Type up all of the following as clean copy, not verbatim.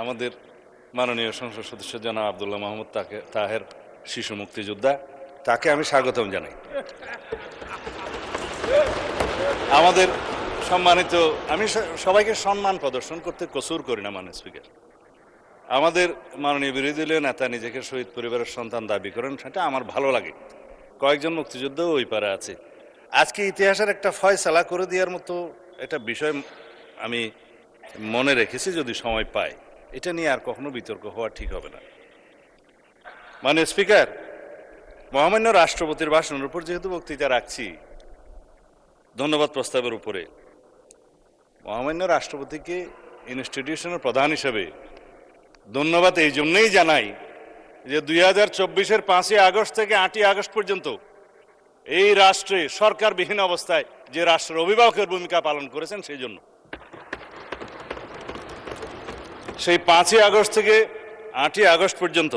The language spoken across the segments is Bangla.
আমাদের মাননীয় সংসদ সদস্য জনাব আব্দুল্লাহ মাহমুদ তাহের শিশু মুক্তিযোদ্ধা, তাকে আমি স্বাগতম জানাই। আমাদের সম্মানিত, আমি সবাইকে সম্মান প্রদর্শন করতে কসুর করি না মাননীয় স্পিকার। আমাদের মাননীয় বিরোধী দলীয় নেতা নিজেকে শহীদ পরিবারের সন্তান দাবি করেন, সেটা আমার ভালো লাগে। কয়েকজন মুক্তিযোদ্ধাও ওই পারে আছে। আজকে ইতিহাসের একটা ফয়সালা করে দেওয়ার মতো একটা বিষয় আমি মনে রেখেছি, যদি সময় পাই এটা নিয়ে আর কখনো বিতর্ক হওয়া ঠিক হবে না। মাননীয় স্পিকার, মহামান্য রাষ্ট্রপতির ভাষণের উপর যেহেতু বক্তৃতা রাখছি, ধন্যবাদ প্রস্তাবের উপরে মহামান্য রাষ্ট্রপতিকে ইনস্টিটিউশনের প্রধান হিসেবে ধন্যবাদ এই জন্যই জানাই যে 2024-এর 5ই আগস্ট থেকে 8ই আগস্ট পর্যন্ত এই রাষ্ট্রে সরকারবিহীন অবস্থায় যে রাষ্ট্রের অভিভাবকের ভূমিকা পালন করেছেন, সেই জন্য সেই 5ই আগস্ট থেকে 8ই আগস্ট পর্যন্ত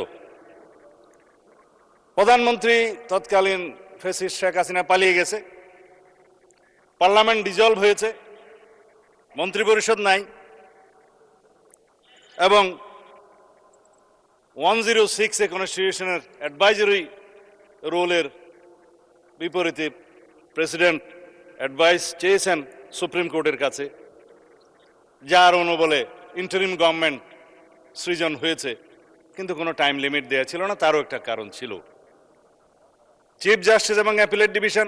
প্রধানমন্ত্রী তৎকালীন ফ্যাসিস্ট শেখ হাসিনা পালিয়ে গেছে, পার্লামেন্ট ডিজলভ হয়েছে, মন্ত্রিপরিষদ নাই, এবং 106 কনস্টিটিউশনের অ্যাডভাইজারি রোলের বিপরীতে প্রেসিডেন্ট অ্যাডভাইস চেয়েছেন সুপ্রিম কোর্টের কাছে, যার অনুবলে ইন্টারিম গভর্নমেন্ট সৃজন হয়েছে, কিন্তু কোনো টাইম লিমিট দেওয়া ছিল না। তারও একটা কারণ ছিল, চিফ জাস্টিস এবং অ্যাপিলেট ডিভিশন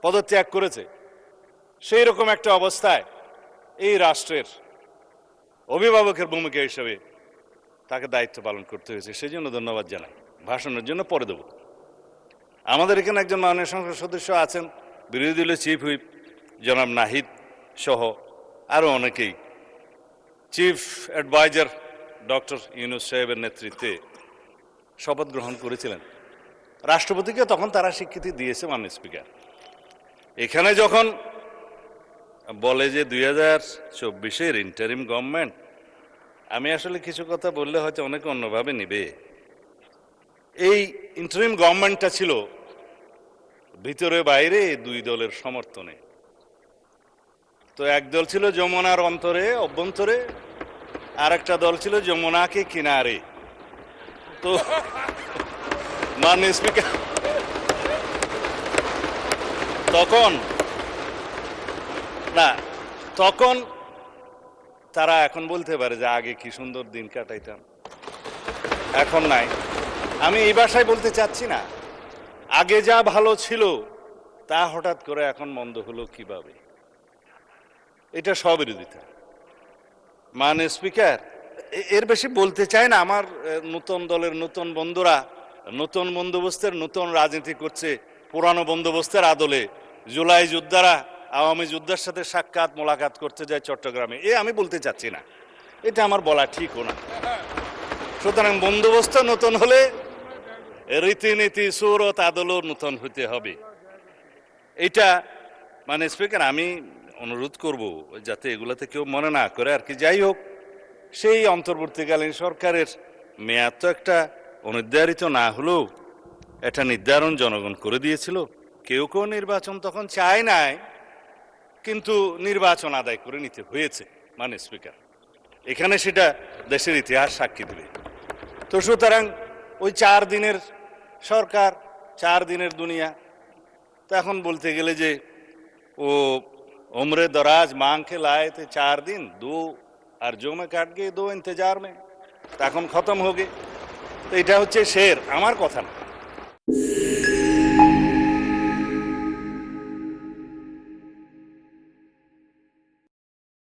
পদত্যাগ করেছে। সেই রকম একটা অবস্থায় এই রাষ্ট্রের অভিভাবকের ভূমিকা হিসেবে তাকে দায়িত্ব পালন করতে হয়েছে, সেই জন্য ধন্যবাদ জানাই। ভাষণের জন্য পরে দেব। আমাদের এখানে একজন মাননীয় সংসদ সদস্য আছেন, বিরোধী দলীয় চিফ হুইপ জনাব নাহিদ সহ আরও অনেকেই চিফ অ্যাডভাইজার ডক্টর ইউনূস সাহেবের নেতৃত্বে শপথ গ্রহণ করেছিলেন। রাষ্ট্রপতিকে তখন তারা স্বীকৃতি দিয়েছে মাননীয় স্পিকার। এখানে যখন বলে যে 2024-এর ইন্টারিম গভর্নমেন্ট, আমি আসলে কিছু কথা বললে হয়তো অনেকে অন্যভাবে নিবে। এই ইন্টারিম গভর্নমেন্টটা ছিল ভিতরে বাইরে দুই দলের সমর্থনে। তো এক দল ছিল যমুনার অভ্যন্তরে, আর একটা দল ছিল যমুনাকে কিনারে। তো মাননীয় স্পিকার, তখন তারা এখন বলতে পারে যে আগে কি সুন্দর দিন কাটাইতাম, এখন নাই। আমি এই ভাষায় বলতে চাচ্ছি না, আগে যা ভালো ছিল তা হঠাৎ করে এখন মন্দ হলো কিভাবে, এটা স্ববিরোধিতা। মাননীয় স্পিকার, এর বেশি বলতে চাই না। আমার নতুন দলের নতুন বন্ধুরা নতুন বন্দোবস্তের নতুন রাজনীতি করছে, পুরানো বন্দোবস্তের আদলে জুলাই যোদ্ধারা আওয়ামী যোদ্ধার সাথে সাক্ষাৎ মোলাকাত করতে যায় চট্টগ্রামে, আমি বলতে চাচ্ছি না, এটা আমার বলা ঠিকও না। সুতরাং বন্দোবস্ত নতুন হলে রীতিনীতি সুরত আদলও নতুন হইতে হবে। এটা মানে স্পিকার, আমি অনুরোধ করব যাতে এগুলাতে কেউ মনে না করে আর কি। যাই হোক, সেই অন্তর্বর্তীকালীন সরকারের মেয়াদ তো একটা অনির্ধারিত না হলেও এটা নির্ধারণ জনগণ করে দিয়েছিল। কেউ নির্বাচন তখন চায় নাই, কিন্তু নির্বাচন আদায় করে নিতে হয়েছে মাননীয় স্পিকার। এখানে সেটা দেশের ইতিহাস সাক্ষী দেবে। তো সুতরাং ওই 4 দিনের সরকার, 4 দিনের দুনিয়া, তো এখন বলতে গেলে যে ও उम्र दराज मांग के लाए थे 4 दिन, 2 अर्जों में काट गए, 2 इंतजार में, তখন খতম हो गए। তো এটা হচ্ছে শের, আমার কথা না।